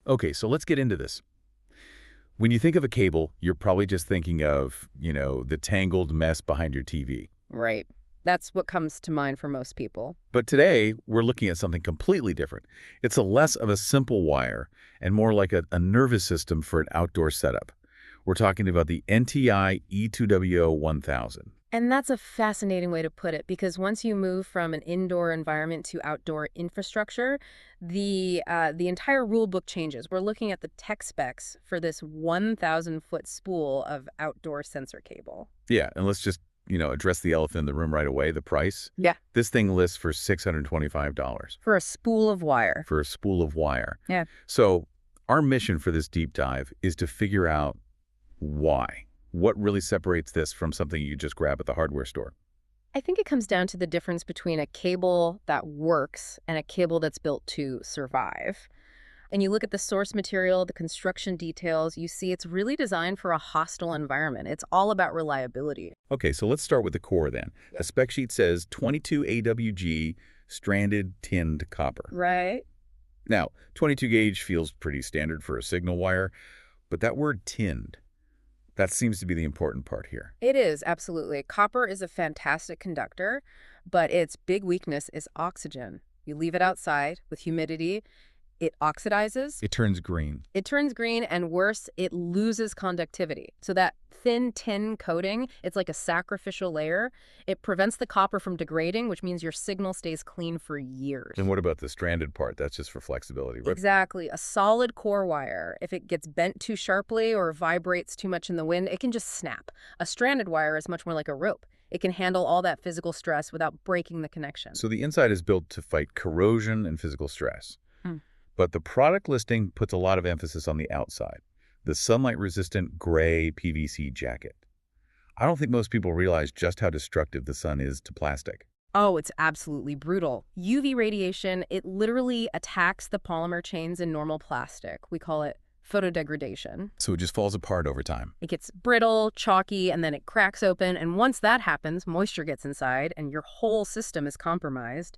Okay, so let's get into this. When you think of a cable, you're probably just thinking of, the tangled mess behind your TV. Right. That's what comes to mind for most people. But today, we're looking at something completely different. It's a less of a simple wire and more like a nervous system for an outdoor setup. We're talking about the NTI E-2WO-1000. And that's a fascinating way to put it, because once you move from an indoor environment to outdoor infrastructure, the entire rule book changes. We're looking at the tech specs for this 1,000-foot spool of outdoor sensor cable. Yeah, and let's just, address the elephant in the room right away, the price. Yeah. This thing lists for $625 For a spool of wire. for a spool of wire. Yeah. So our mission for this deep dive is to figure out why. What really separates this from something you just grab at the hardware store? I think it comes down to the difference between a cable that works and a cable that's built to survive. And you look at the source material, the construction details, you see it's really designed for a hostile environment. It's all about reliability. Okay, so let's start with the core then. A spec sheet says 22 AWG stranded tinned copper. Right. Now, 22 gauge feels pretty standard for a signal wire, but that word tinned, that seems to be the important part here. It is, absolutely. Copper is a fantastic conductor, but its big weakness is oxygen. You leave it outside with humidity, it oxidizes. It turns green. It turns green, and worse, it loses conductivity. So that thin tin coating, it's like a sacrificial layer. It prevents the copper from degrading, which means your signal stays clean for years. And what about the stranded part? That's just for flexibility, right? Exactly. A solid core wire, if it gets bent too sharply or vibrates too much in the wind, it can just snap. A stranded wire is much more like a rope. It can handle all that physical stress without breaking the connection. So the inside is built to fight corrosion and physical stress. But the product listing puts a lot of emphasis on the outside, the sunlight-resistant gray PVC jacket. I don't think most people realize just how destructive the sun is to plastic. Oh, it's absolutely brutal. UV radiation, it literally attacks the polymer chains in normal plastic. We call it photodegradation. So it just falls apart over time. It gets brittle, chalky, and then it cracks open. And once that happens, moisture gets inside and your whole system is compromised.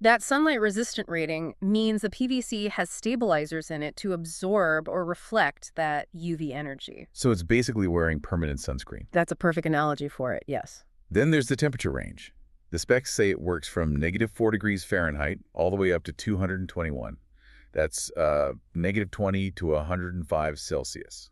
That sunlight-resistant rating means the PVC has stabilizers in it to absorb or reflect that UV energy. So it's basically wearing permanent sunscreen. That's a perfect analogy for it, yes. Then there's the temperature range. The specs say it works from -4 degrees Fahrenheit all the way up to 221. That's -20 to 105 Celsius.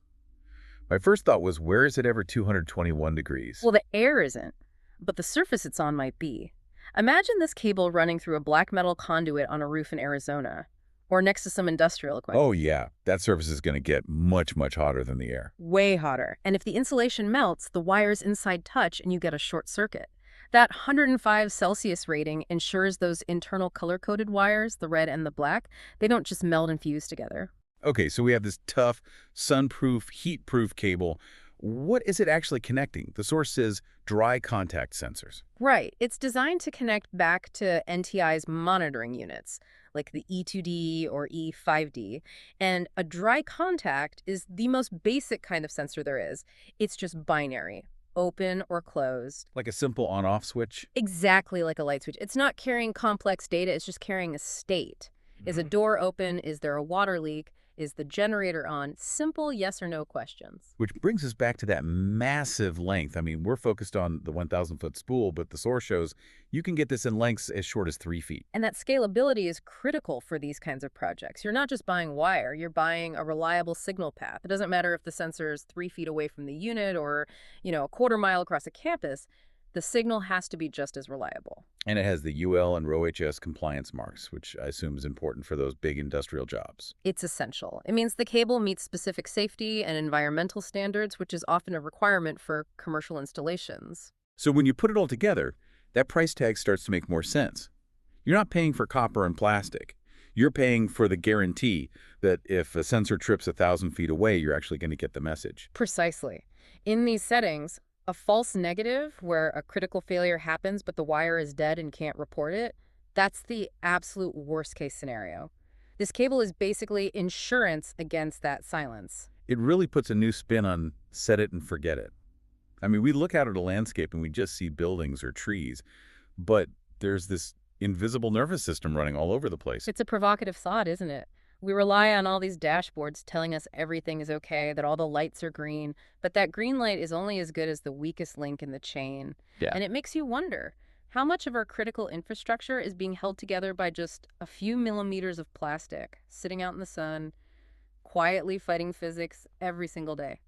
My first thought was, where is it ever 221 degrees? Well, the air isn't, but the surface it's on might be. Imagine this cable running through a black metal conduit on a roof in Arizona, or next to some industrial equipment. Oh, yeah. That surface is going to get much, much hotter than the air. Way hotter. And if the insulation melts, the wires inside touch and you get a short circuit. That 105 Celsius rating ensures those internal color-coded wires, the red and the black, they don't just melt and fuse together. Okay, so we have this tough, sunproof, heat-proof cable. What is it actually connecting? The source says dry contact sensors. Right. It's designed to connect back to NTI's monitoring units, like the E2D or E5D. And a dry contact is the most basic kind of sensor there is. It's just binary, open or closed. Like a simple on-off switch? Exactly like a light switch. It's not carrying complex data, it's just carrying a state. Is a door open? Is there a water leak? Is the generator on? Simple yes or no questions. Which brings us back to that massive length. I mean, we're focused on the 1,000-foot spool, but the source shows you can get this in lengths as short as 3 feet. And that scalability is critical for these kinds of projects. You're not just buying wire, you're buying a reliable signal path. It doesn't matter if the sensor is 3 feet away from the unit or, a quarter mile across a campus. The signal has to be just as reliable. And it has the UL and RoHS compliance marks, which I assume is important for those big industrial jobs. It's essential. It means the cable meets specific safety and environmental standards, which is often a requirement for commercial installations. So when you put it all together, that price tag starts to make more sense. You're not paying for copper and plastic. You're paying for the guarantee that if a sensor trips 1,000 feet away, you're actually going to get the message. Precisely. In these settings, a false negative, where a critical failure happens but the wire is dead and can't report it, that's the absolute worst-case scenario. This cable is basically insurance against that silence. It really puts a new spin on set it and forget it. I mean, we look out at a landscape and we just see buildings or trees, but there's this invisible nervous system running all over the place. It's a provocative thought, isn't it? We rely on all these dashboards telling us everything is okay, that all the lights are green, but that green light is only as good as the weakest link in the chain. Yeah. And it makes you wonder, how much of our critical infrastructure is being held together by just a few millimeters of plastic, sitting out in the sun, quietly fighting physics every single day?